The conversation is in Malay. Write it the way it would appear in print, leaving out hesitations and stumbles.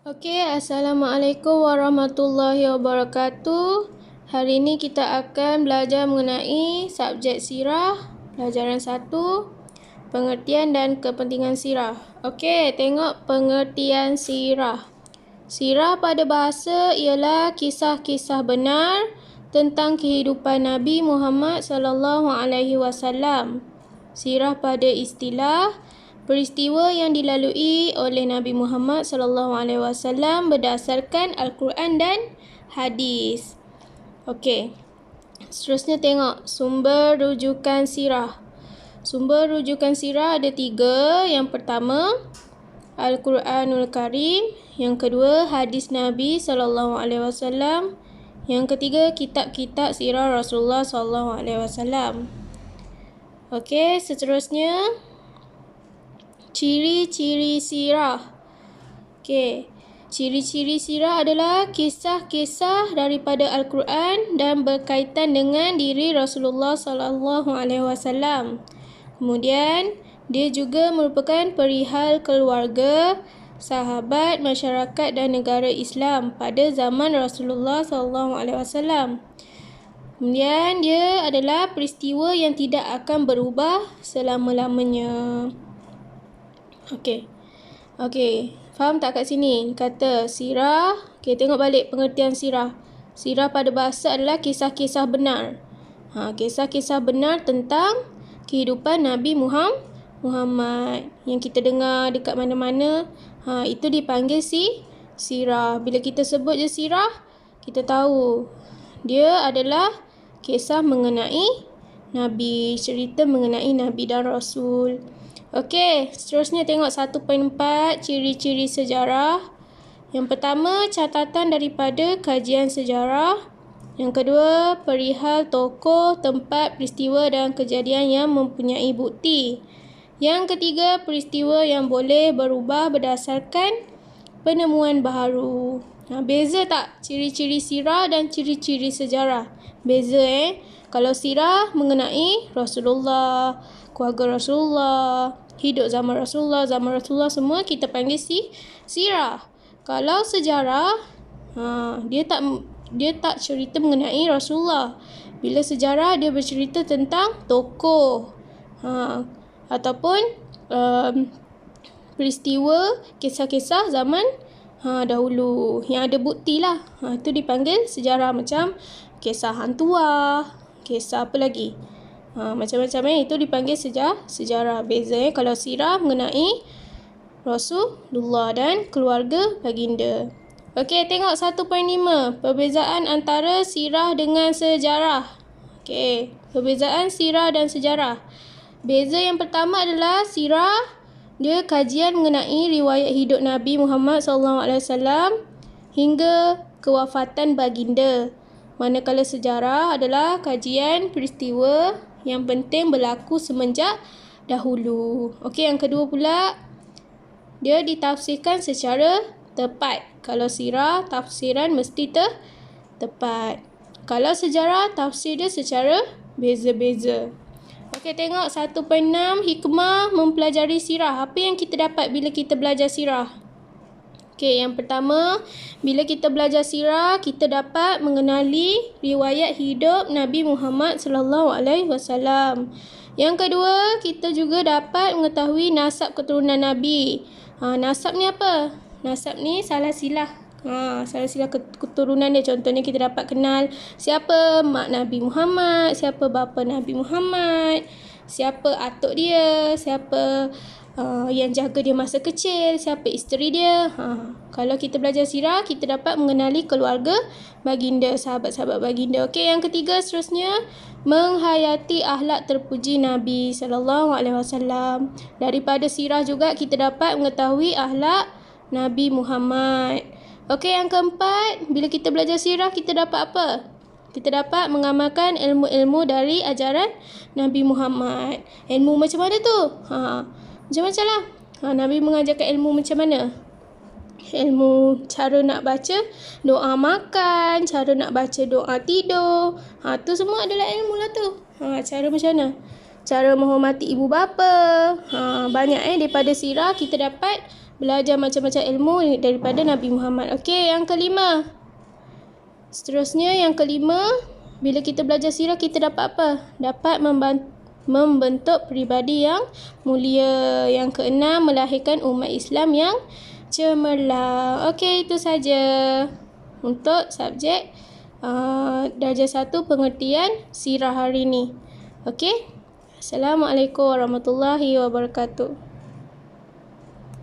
Okey, Assalamualaikum warahmatullahi wabarakatuh. Hari ini kita akan belajar mengenai subjek sirah, pelajaran 1, pengertian dan kepentingan sirah. Okey, tengok pengertian sirah. Sirah pada bahasa ialah kisah-kisah benar tentang kehidupan Nabi Muhammad sallallahu alaihi wasallam. Sirah pada istilah peristiwa yang dilalui oleh Nabi Muhammad sallallahu alaihi wasallam berdasarkan Al-Quran dan hadis. Okey. Seterusnya tengok sumber rujukan sirah. Sumber rujukan sirah ada 3. Yang pertama, Al-Quranul Karim. Yang kedua, hadis Nabi sallallahu alaihi wasallam. Yang ketiga, kitab-kitab sirah Rasulullah sallallahu alaihi wasallam. Okey, seterusnya ciri-ciri sirah. Okey. Ciri-ciri sirah adalah kisah-kisah daripada Al-Quran dan berkaitan dengan diri Rasulullah sallallahu alaihi wasallam. Kemudian, dia juga merupakan perihal keluarga, sahabat, masyarakat dan negara Islam pada zaman Rasulullah sallallahu alaihi wasallam. Kemudian, dia adalah peristiwa yang tidak akan berubah selama-lamanya. Okey. Faham tak kat sini? Kata sirah. Okey, tengok balik pengertian sirah. Sirah pada bahasa adalah kisah-kisah benar. Kisah-kisah benar tentang kehidupan Nabi Muhammad yang kita dengar dekat mana-mana. Itu dipanggil sirah. Bila kita sebut je sirah, kita tahu dia adalah kisah mengenai Nabi, cerita mengenai Nabi dan Rasul. Okey, seterusnya tengok 1.4 ciri-ciri sejarah. Yang pertama, catatan daripada kajian sejarah. Yang kedua, perihal tokoh, tempat, peristiwa dan kejadian yang mempunyai bukti. Yang ketiga, peristiwa yang boleh berubah berdasarkan penemuan baharu. Beza tak ciri-ciri sirah dan ciri-ciri sejarah? Beza Kalau sirah mengenai Rasulullah, keluarga Rasulullah, hidup zaman Rasulullah semua kita panggil sirah. Kalau sejarah, dia tak cerita mengenai Rasulullah. Bila sejarah, dia bercerita tentang tokoh ataupun peristiwa, kisah-kisah zaman dahulu yang ada bukti lah. Itu dipanggil sejarah, macam kisah hantuah, kisah apa lagi, macam-macam itu dipanggil sejarah. Beza kalau sirah mengenai Rasulullah dan keluarga baginda. Okey, tengok 1.5 perbezaan antara sirah dengan sejarah. Okey, perbezaan sirah dan sejarah. Beza yang pertama adalah sirah dia kajian mengenai riwayat hidup Nabi Muhammad SAW hingga kewafatan baginda. Manakala sejarah adalah kajian peristiwa yang penting berlaku semenjak dahulu. Okey, yang kedua pula, dia ditafsirkan secara tepat. Kalau sirah, tafsiran mesti tepat. Kalau sejarah, tafsir dia secara beza-beza. Okey, tengok 1.6 hikmah mempelajari sirah. Apa yang kita dapat bila kita belajar sirah? Okey, yang pertama, bila kita belajar sirah, kita dapat mengenali riwayat hidup Nabi Muhammad sallallahu alaihi wasallam. Yang kedua, kita juga dapat mengetahui nasab keturunan Nabi. Nasab ni apa? Nasab ni salasilah. Salasilah keturunan dia. Contohnya kita dapat kenal siapa mak Nabi Muhammad, siapa bapa Nabi Muhammad, siapa atuk dia, siapa yang jaga dia masa kecil, siapa isteri dia. Kalau kita belajar sirah, kita dapat mengenali keluarga baginda, sahabat-sahabat baginda. Okey, yang ketiga seterusnya, menghayati akhlak terpuji Nabi sallallahu alaihi wasallam. Daripada sirah juga kita dapat mengetahui akhlak Nabi Muhammad. Okey, yang keempat, bila kita belajar sirah, kita dapat apa? Kita dapat mengamalkan ilmu-ilmu dari ajaran Nabi Muhammad. Ilmu macam mana tu? Macam-macam lah. Nabi mengajarkan ilmu macam mana? Ilmu cara nak baca doa makan, cara nak baca doa tidur. Tu semua adalah ilmu lah tu. Cara macam mana? Cara menghormati ibu bapa. Banyak daripada sirah kita dapat belajar macam-macam ilmu daripada Nabi Muhammad. Okey, yang kelima. Seterusnya, yang kelima, bila kita belajar sirah, kita dapat apa? Dapat membentuk peribadi yang mulia. Yang keenam, melahirkan umat Islam yang cemerlang. Okey, itu saja untuk subjek darjah 1 pengertian sirah hari ini. Okey. Assalamualaikum warahmatullahi wabarakatuh.